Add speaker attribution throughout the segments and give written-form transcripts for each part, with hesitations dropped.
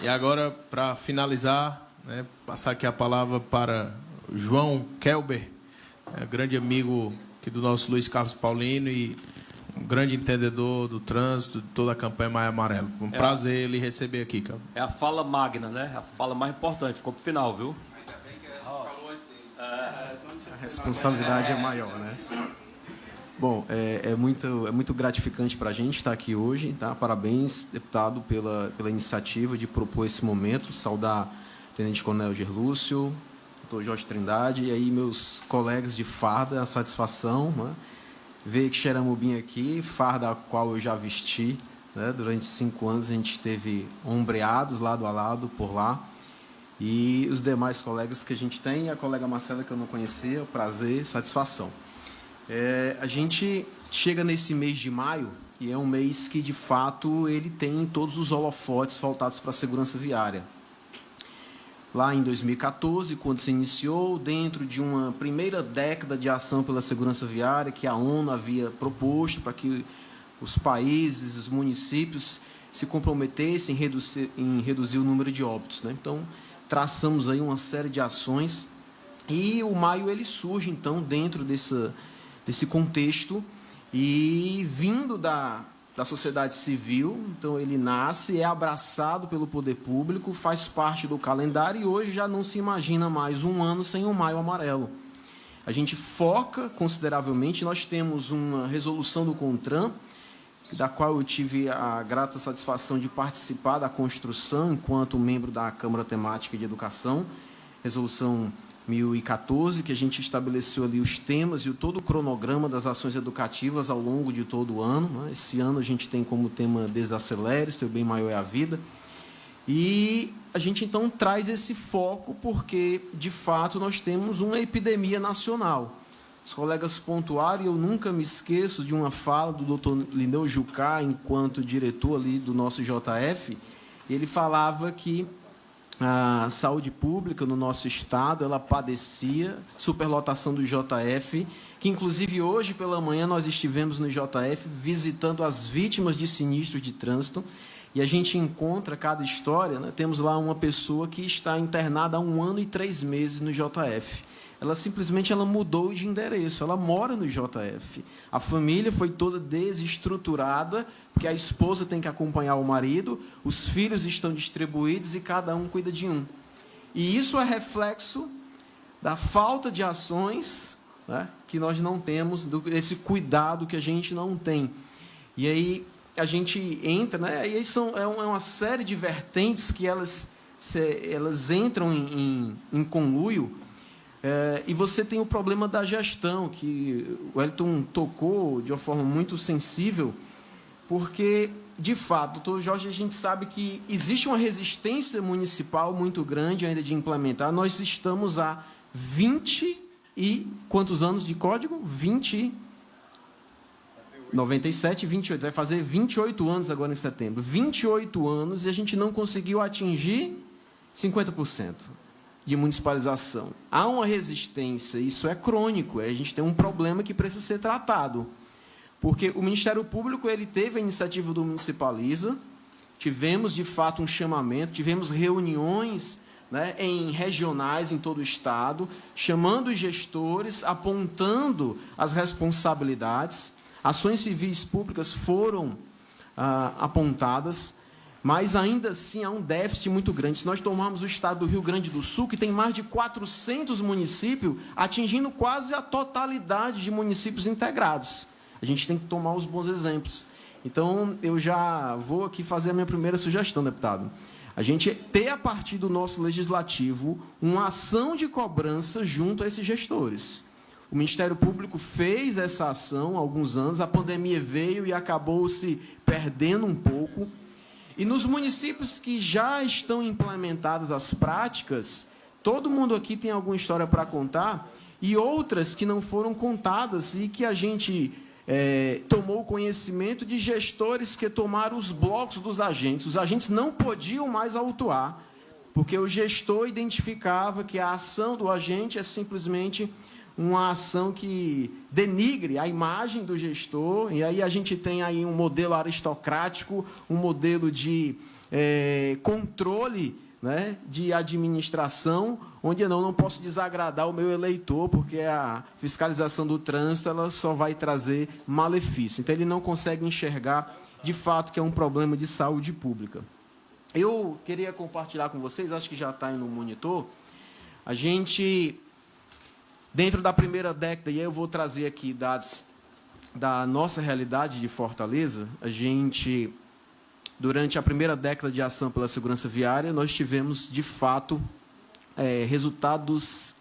Speaker 1: Agora, para finalizar, né, passar aqui a palavra para João Kelber, grande amigo aqui do nosso Luiz Carlos Paulino e um grande entendedor do trânsito, de toda a campanha Maio Amarelo. Um prazer ele receber aqui, cara.
Speaker 2: É a fala magna, né? A fala mais importante, ficou pro final, viu?
Speaker 3: Ainda bem que ele falou antes dele. A responsabilidade é maior, né? Bom, é muito gratificante para a gente estar aqui hoje, tá? Parabéns, deputado, pela iniciativa de propor esse momento. Saudar o Tenente Coronel Gerlúcio, doutor Jorge Trindade e aí meus colegas de farda, a satisfação, né? Ver que Xeramubim aqui, farda a qual eu já vesti, né? Durante 5 anos a gente esteve ombreados lado a lado por lá. E os demais colegas que a gente tem, a colega Marcela que eu não conhecia, prazer, satisfação. A gente chega nesse mês de maio, e é um mês que, de fato, ele tem todos os holofotes voltados para a segurança viária. Lá em 2014, quando se iniciou, dentro de uma primeira década de ação pela segurança viária, que a ONU havia proposto para que os países, os municípios se comprometessem em reduzir o número de óbitos, né? Então, traçamos aí uma série de ações, e o maio ele surge, então, dentro desse contexto, e vindo da sociedade civil, então ele nasce, é abraçado pelo poder público, faz parte do calendário, e hoje já não se imagina mais um ano sem o Maio Amarelo. A gente foca consideravelmente, nós temos uma resolução do CONTRAN, da qual eu tive a grata satisfação de participar da construção, enquanto membro da Câmara Temática de Educação, resolução 1014, que a gente estabeleceu ali os temas e todo o cronograma das ações educativas ao longo de todo o ano, né? Esse ano a gente tem como tema Desacelere, seu bem maior é a vida. E a gente, então, traz esse foco porque, de fato, nós temos uma epidemia nacional. Os colegas pontuaram, e eu nunca me esqueço de uma fala do doutor Lineu Jucá, enquanto diretor ali do nosso JF, ele falava que a saúde pública no nosso estado, ela padecia superlotação do JF, que inclusive hoje pela manhã nós estivemos no JF visitando as vítimas de sinistros de trânsito, e a gente encontra cada história, né? Temos lá uma pessoa que está internada há 1 ano e 3 meses no JF. Ela simplesmente mudou de endereço, ela mora no JF. A família foi toda desestruturada, porque a esposa tem que acompanhar o marido, os filhos estão distribuídos e cada um cuida de um. E isso é reflexo da falta de ações, né, que nós não temos, desse cuidado que a gente não tem. E aí a gente entra, né, e aí é uma série de vertentes que elas entram em conluio. E você tem o problema da gestão, que o Wellington tocou de uma forma muito sensível, porque, de fato, doutor Jorge, a gente sabe que existe uma resistência municipal muito grande ainda de implementar. Nós estamos há 20 e quantos anos de código? 97, 28. Vai fazer 28 anos agora em setembro. 28 anos e a gente não conseguiu atingir 50%. De municipalização. Há uma resistência, isso é crônico, a gente tem um problema que precisa ser tratado. Porque o Ministério Público ele teve a iniciativa do Municipaliza, tivemos, de fato, um chamamento, tivemos reuniões, né, em regionais em todo o Estado, chamando os gestores, apontando as responsabilidades, ações civis públicas foram apontadas, mas ainda assim há um déficit muito grande. Se nós tomarmos o estado do Rio Grande do Sul, que tem mais de 400 municípios, atingindo quase a totalidade de municípios integrados. A gente tem que tomar os bons exemplos. Então, eu já vou aqui fazer a minha primeira sugestão, deputado. A gente ter, a partir do nosso legislativo, uma ação de cobrança junto a esses gestores. O Ministério Público fez essa ação há alguns anos, a pandemia veio e acabou se perdendo um pouco. E nos municípios que já estão implementadas as práticas, todo mundo aqui tem alguma história para contar, e outras que não foram contadas e que a gente tomou conhecimento de gestores que tomaram os blocos dos agentes. Os agentes não podiam mais autuar, porque o gestor identificava que a ação do agente é simplesmente uma ação que denigre a imagem do gestor, e aí a gente tem aí um modelo aristocrático, um modelo de controle, né, de administração, onde eu não posso desagradar o meu eleitor, porque a fiscalização do trânsito ela só vai trazer malefício. Então, ele não consegue enxergar, de fato, que é um problema de saúde pública. Eu queria compartilhar com vocês, acho que já está aí no monitor, a gente, dentro da primeira década, e aí eu vou trazer aqui dados da nossa realidade de Fortaleza, a gente, durante a primeira década de ação pela segurança viária, nós tivemos, de fato, resultados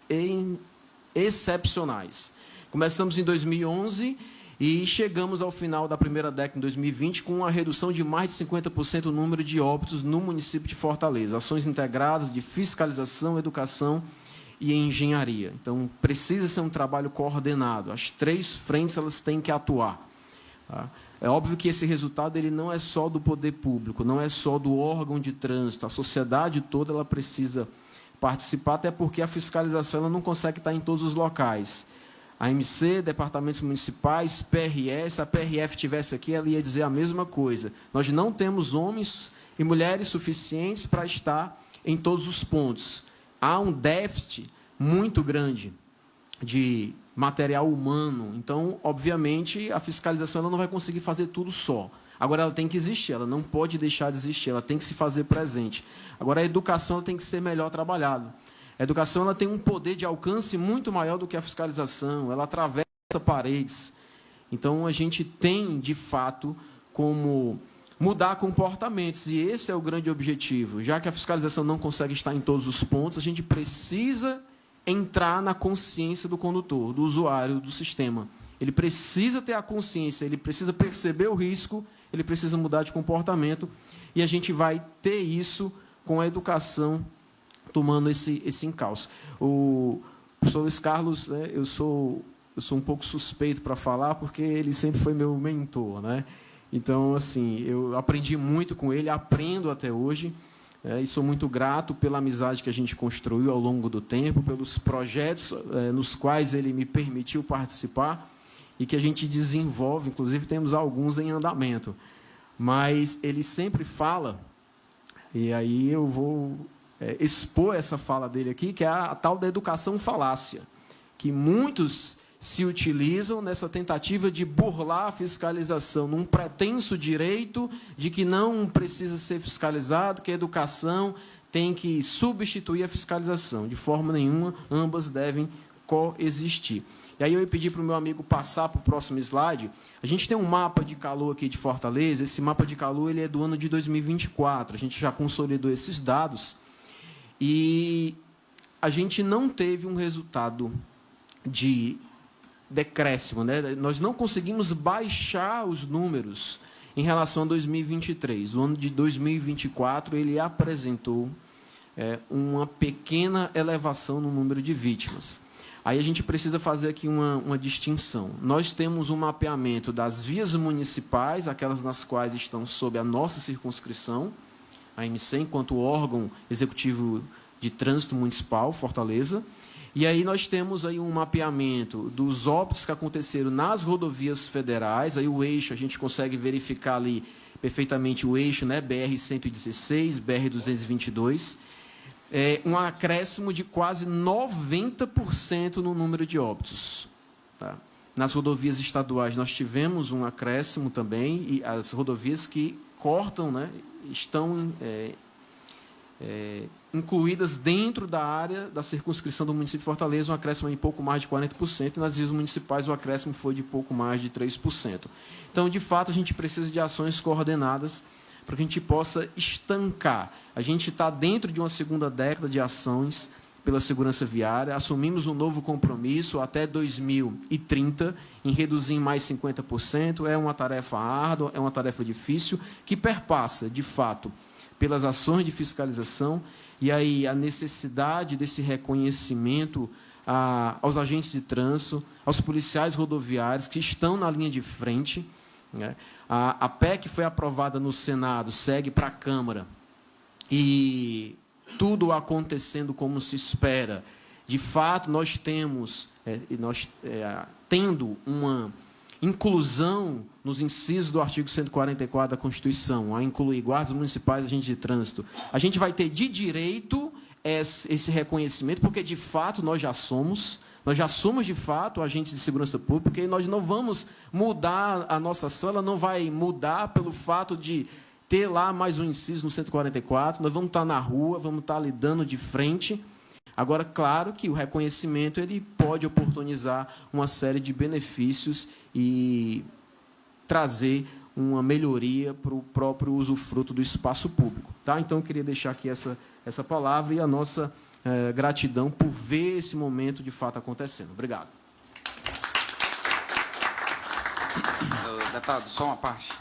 Speaker 3: excepcionais. Começamos em 2011 e chegamos ao final da primeira década, em 2020, com uma redução de mais de 50% do número de óbitos no município de Fortaleza. Ações integradas de fiscalização, educação e engenharia. Então, precisa ser um trabalho coordenado. As 3 frentes elas têm que atuar. Tá? É óbvio que esse resultado ele não é só do poder público, não é só do órgão de trânsito. A sociedade toda ela precisa participar, até porque a fiscalização ela não consegue estar em todos os locais. A MC, departamentos municipais, PRS, se a PRF estivesse aqui, ela ia dizer a mesma coisa. Nós não temos homens e mulheres suficientes para estar em todos os pontos. Há um déficit muito grande de material humano. Então, obviamente, a fiscalização ela não vai conseguir fazer tudo só. Agora, ela tem que existir, ela não pode deixar de existir, ela tem que se fazer presente. Agora, a educação ela tem que ser melhor trabalhada. A educação ela tem um poder de alcance muito maior do que a fiscalização, ela atravessa paredes. Então, a gente tem, de fato, como mudar comportamentos, e esse é o grande objetivo. Já que a fiscalização não consegue estar em todos os pontos, a gente precisa entrar na consciência do condutor, do usuário, do sistema. Ele precisa ter a consciência, ele precisa perceber o risco, ele precisa mudar de comportamento, e a gente vai ter isso com a educação tomando esse encalço. O professor Luiz Carlos, né, eu sou um pouco suspeito para falar, porque ele sempre foi meu mentor, né? Então, assim, eu aprendi muito com ele, aprendo até hoje, e sou muito grato pela amizade que a gente construiu ao longo do tempo, pelos projetos nos quais ele me permitiu participar e que a gente desenvolve, inclusive temos alguns em andamento. Mas ele sempre fala, e aí eu vou expor essa fala dele aqui, que é a tal da educação falácia, que muitos se utilizam nessa tentativa de burlar a fiscalização, num pretenso direito de que não precisa ser fiscalizado, que a educação tem que substituir a fiscalização. De forma nenhuma, ambas devem coexistir. E aí eu ia pedir para o meu amigo passar para o próximo slide. A gente tem um mapa de calor aqui de Fortaleza. Esse mapa de calor ele é do ano de 2024. A gente já consolidou esses dados. E a gente não teve um resultado de decréscimo, né? Nós não conseguimos baixar os números em relação a 2023. O ano de 2024 ele apresentou uma pequena elevação no número de vítimas. Aí a gente precisa fazer aqui uma distinção. Nós temos um mapeamento das vias municipais, aquelas nas quais estão sob a nossa circunscrição, a MC, enquanto órgão executivo de trânsito municipal, Fortaleza. E aí nós temos aí um mapeamento dos óbitos que aconteceram nas rodovias federais. Aí o eixo, a gente consegue verificar ali perfeitamente o eixo, né, BR-116, BR-222. Um acréscimo de quase 90% no número de óbitos. Tá? Nas rodovias estaduais nós tivemos um acréscimo também, e as rodovias que cortam, né, estão incluídas dentro da área da circunscrição do município de Fortaleza, um acréscimo de pouco mais de 40%, e nas vias municipais o acréscimo foi de pouco mais de 3%. Então, de fato, a gente precisa de ações coordenadas para que a gente possa estancar. A gente está dentro de uma segunda década de ações pela segurança viária, assumimos um novo compromisso até 2030 em reduzir em mais 50%, é uma tarefa árdua, é uma tarefa difícil, que perpassa, de fato, pelas ações de fiscalização, e aí a necessidade desse reconhecimento aos agentes de trânsito, aos policiais rodoviários que estão na linha de frente, né? A PEC foi aprovada no Senado, segue para a Câmara, e tudo acontecendo como se espera. De fato, nós temos e nós tendo uma inclusão nos incisos do artigo 144 da Constituição, a incluir guardas municipais, agentes de trânsito, a gente vai ter de direito esse reconhecimento, porque, de fato, nós já somos, de fato, agentes de segurança pública, e nós não vamos mudar a nossa ação, ela não vai mudar pelo fato de ter lá mais um inciso no 144, nós vamos estar na rua, vamos estar lidando de frente. Agora, claro que o reconhecimento ele pode oportunizar uma série de benefícios e trazer uma melhoria para o próprio usufruto do espaço público. Tá? Então, eu queria deixar aqui essa palavra e a nossa gratidão por ver esse momento de fato acontecendo. Obrigado.
Speaker 4: Deputado, só uma parte.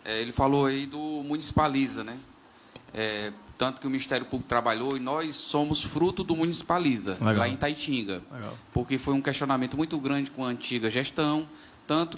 Speaker 4: Ele falou aí do Municipaliza, né? Tanto que o Ministério Público trabalhou e nós somos fruto do Municipaliza, lá em Itaitinga. Legal. Porque foi um questionamento muito grande com a antiga gestão, tanto que